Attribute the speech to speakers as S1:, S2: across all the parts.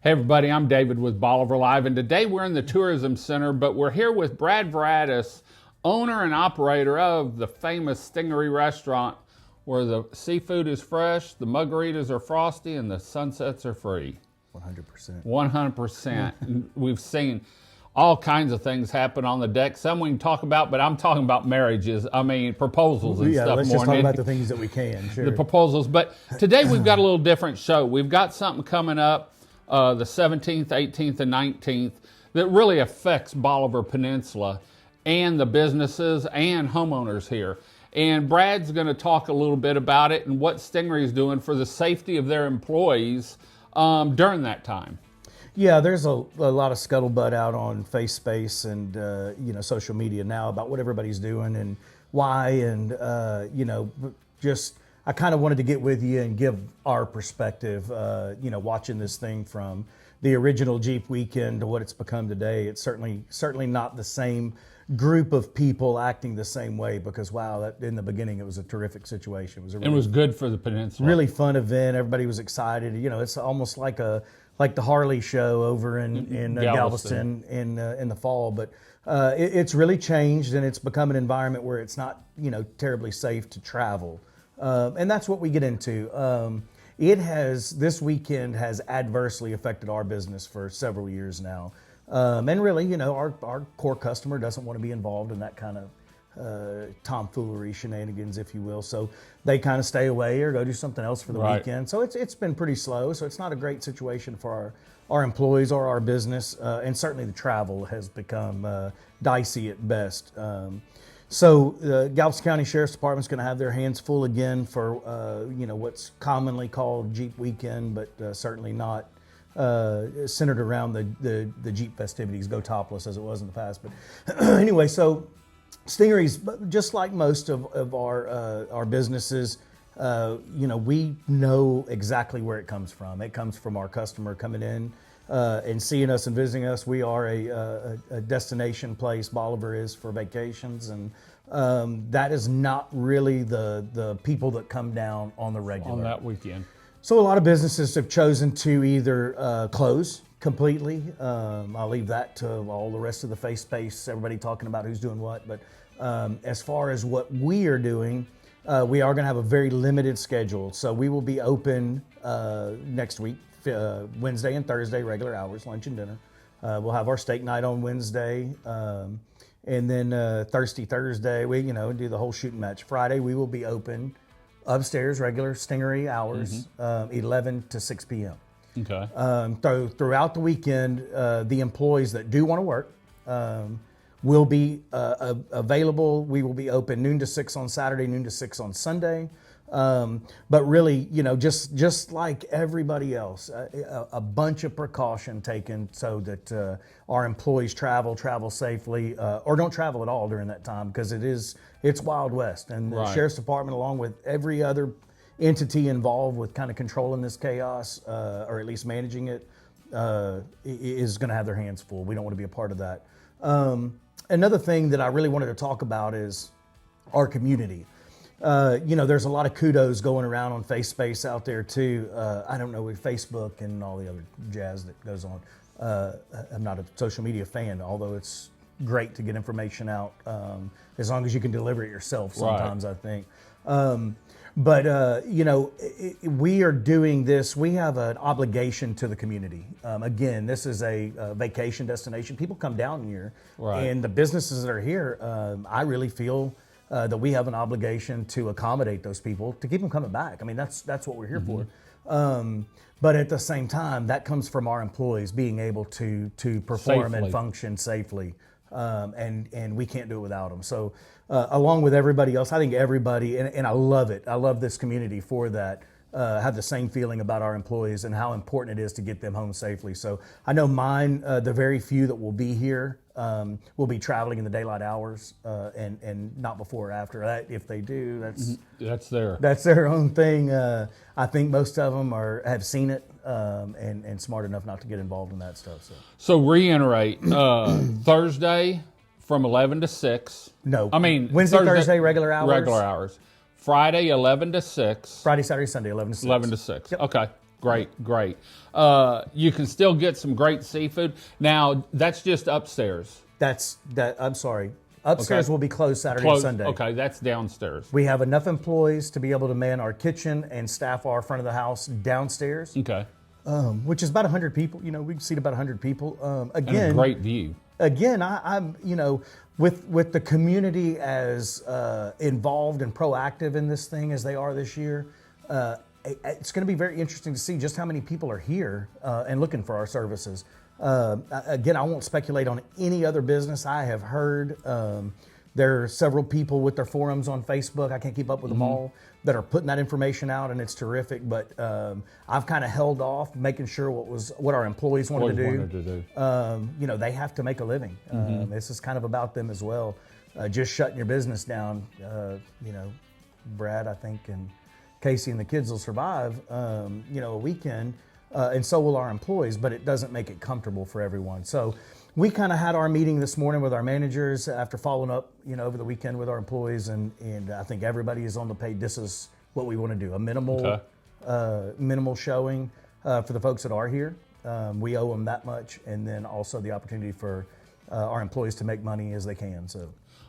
S1: Hey everybody, I'm David with Bolivar Live, and today we're in the Tourism Center, but we're here with Brad Veratis, owner and operator of the famous Stingaree restaurant, where the seafood is fresh, the margaritas are frosty, and the sunsets are free.
S2: 100%.
S1: 100%. We've seen all kinds of things happen on the deck. Some we can talk about, but I'm talking about marriages. I mean, proposals and stuff.
S2: Let's just talk about the things that we can. Sure.
S1: The proposals. But today we've got a little different show. We've got something coming up the 17th, 18th, and 19th that really affects Bolivar Peninsula and the businesses and homeowners here. And Brad's going to talk a little bit about it and what Stingaree is doing for the safety of their employees during that time.
S2: Yeah, there's a lot of scuttlebutt out on face space and social media now about what everybody's doing and why, and just I kind of wanted to get with you and give our perspective. Watching this thing from the original Jeep weekend to what it's become today, it's certainly not the same group of people acting the same way, because wow, in the beginning it was a terrific situation. It was
S1: good for the peninsula.
S2: Really fun event. Everybody was excited. It's almost like the Harley show over in Galveston in the fall, but it's really changed, and it's become an environment where it's not terribly safe to travel, and that's what we get into. This weekend has adversely affected our business for several years now. And really, our core customer doesn't want to be involved in that kind of tomfoolery, shenanigans, if you will. So they kind of stay away or go do something else for the weekend. So it's been pretty slow. So it's not a great situation for our employees or our business. And certainly the travel has become dicey at best. So the Galveston County Sheriff's Department is going to have their hands full again for what's commonly called Jeep Weekend, but certainly not centered around the Jeep festivities, Go Topless, as it was in the past. But anyway, so Stingaree's just like most of our businesses. We know exactly where it comes from. It comes from our customer coming in and seeing us and visiting us. We are a destination place. Bolivar is for vacations, and that is not really the people that come down on the regular
S1: on that weekend.
S2: So a lot of businesses have chosen to either close completely. I'll leave that to all the rest of the face space, everybody talking about who's doing what. But as far as what we are doing, we are going to have a very limited schedule. So we will be open next week, Wednesday and Thursday, regular hours, lunch and dinner. We'll have our steak night on Wednesday. And then Thursday, we do the whole shooting match. Friday, we will be open upstairs, regular Stingaree hours, 11 to 6 p.m.
S1: Okay.
S2: Throughout the weekend, the employees that do want to work will be available. We will be open noon to 6 on Saturday, noon to 6 on Sunday. But really, just like everybody else, a bunch of precaution taken so that our employees travel safely, or don't travel at all during that time, because it's Wild West. And the Sheriff's Department, along with every other entity involved with kind of controlling this chaos, or at least managing it, is going to have their hands full. We don't want to be a part of that. Another thing that I really wanted to talk about is our community. There's a lot of kudos going around on face space out there too. I don't know, with Facebook and all the other jazz that goes on. I'm not a social media fan, although it's great to get information out, as long as you can deliver it yourself sometimes, I think. We are doing this. We have an obligation to the community. Again, this is a vacation destination. People come down here, and the businesses that are here, I really feel that we have an obligation to accommodate those people, to keep them coming back. I mean, that's what we're here for. But at the same time, that comes from our employees being able to perform and function safely, and we can't do it without them. So along with everybody else, I think everybody, and I love it. I love this community for that. Have the same feeling about our employees and how important it is to get them home safely. So I know mine, the very few that will be here, will be traveling in the daylight hours, and not before or after. That, if they do, that's their own thing. I think most of them have seen it, and smart enough not to get involved in that stuff.
S1: So reiterate, Thursday from 11 to 6.
S2: No, I mean Wednesday, Thursday, regular hours.
S1: Regular hours. Friday, 11 to 6.
S2: Friday, Saturday, Sunday, 11 to 6.
S1: 11 to 6. Yep. Okay. Great. You can still get some great seafood. Now, that's just upstairs.
S2: I'm sorry. Upstairs will be closed Saturday and Sunday.
S1: Okay, that's downstairs.
S2: We have enough employees to be able to man our kitchen and staff our front of the house downstairs,
S1: Okay.
S2: Which is about 100 people. We can seat about 100 people.
S1: And a great view.
S2: Again, I'm with the community as involved and proactive in this thing as they are this year. It's going to be very interesting to see just how many people are here and looking for our services. Again, I won't speculate on any other business. I have heard there are several people with their forums on Facebook. I can't keep up with them all that are putting that information out, and it's terrific. But I've kind of held off, making sure what our employees wanted to do. They have to make a living. This is kind of about them as well. Just shutting your business down, Brad, I think, and Casey and the kids will survive. A weekend. And so will our employees, but it doesn't make it comfortable for everyone. So we kind of had our meeting this morning with our managers after following up, over the weekend with our employees, and I think everybody is on the page. This is what we want to do, a minimal showing for the folks that are here. We owe them that much, and then also the opportunity for our employees to make money as they can.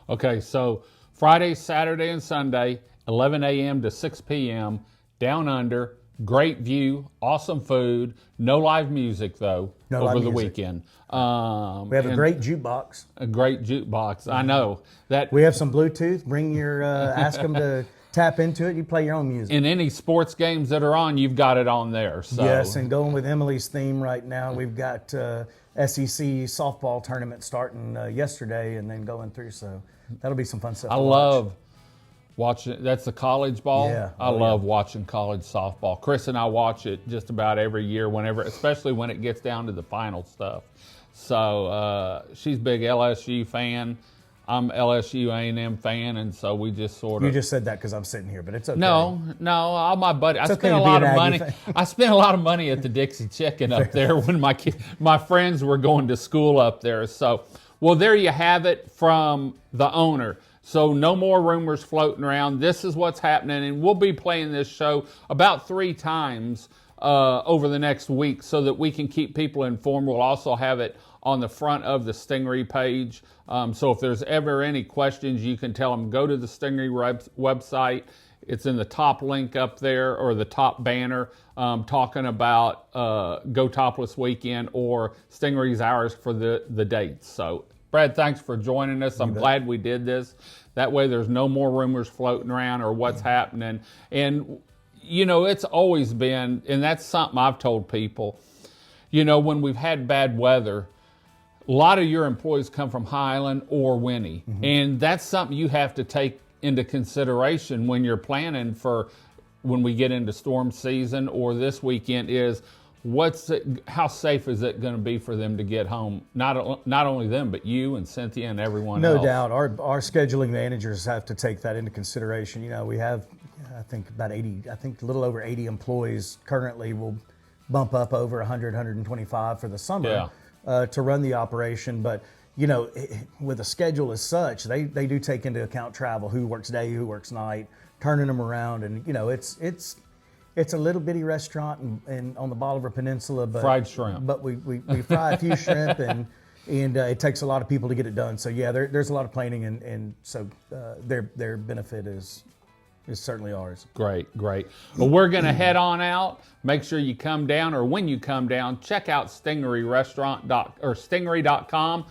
S1: Okay, so Friday, Saturday, and Sunday, 11 a.m. to 6 p.m., down under. Great view, awesome food, no live music though over the weekend.
S2: We have a great jukebox.
S1: A great jukebox. I know that.
S2: We have some Bluetooth. Bring your, ask them to tap into it. You play your own music.
S1: In any sports games that are on, you've got it on there. So.
S2: Yes, and going with Emily's theme right now, we've got SEC softball tournament starting yesterday and then going through. So that'll be some fun stuff.
S1: I love watching. That's the college ball.
S2: Yeah.
S1: I love watching college softball. Chris and I watch it just about every year, especially when it gets down to the final stuff. So she's a big LSU fan. I'm LSU A&M fan, and so we just sort of.
S2: You just said that because I'm sitting here, but it's okay.
S1: No, all my buddies. I spent a lot of money. I spent a lot of money at the Dixie Chicken up there when my friends were going to school up there. So, well, there you have it from the owner. So no more rumors floating around. This is what's happening, and we'll be playing this show about 3 times over the next week so that we can keep people informed. We'll also have it on the front of the Stingaree page. So if there's ever any questions, you can tell them, go to the Stingaree website. It's in the top link up there, or the top banner, talking about Go Topless Weekend or Stingaree's hours for the dates. So Brad, thanks for joining us. I'm glad we did this. That way there's no more rumors floating around or what's happening. And, it's always been, and that's something I've told people, when we've had bad weather, a lot of your employees come from Highland or Winnie. And that's something you have to take into consideration when you're planning for when we get into storm season or this weekend is, how safe is it going to be for them to get home? Not only them, but you and Cynthia and everyone else.
S2: No doubt. Our scheduling managers have to take that into consideration. We have, I think, about 80, a little over 80 employees currently. Will bump up over 100, 125 for the summer to run the operation. But, with a schedule as such, they do take into account travel, who works day, who works night, turning them around. And, it's a little bitty restaurant and on the Bolivar Peninsula, but
S1: fried shrimp.
S2: But we fry a few shrimp, and it takes a lot of people to get it done. So there's a lot of planning, and so their benefit is certainly ours.
S1: Great. Well, we're going to head on out. Make sure you come down, or when you come down, check out Stingaree.com.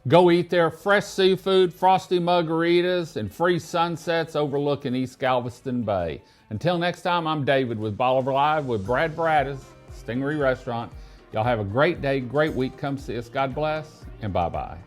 S1: Go eat there. Fresh seafood, frosty margaritas, and free sunsets overlooking East Galveston Bay. Until next time, I'm David with Bolivar Live with Brad Braddis, Stingaree Restaurant. Y'all have a great day, great week. Come see us. God bless, and bye-bye.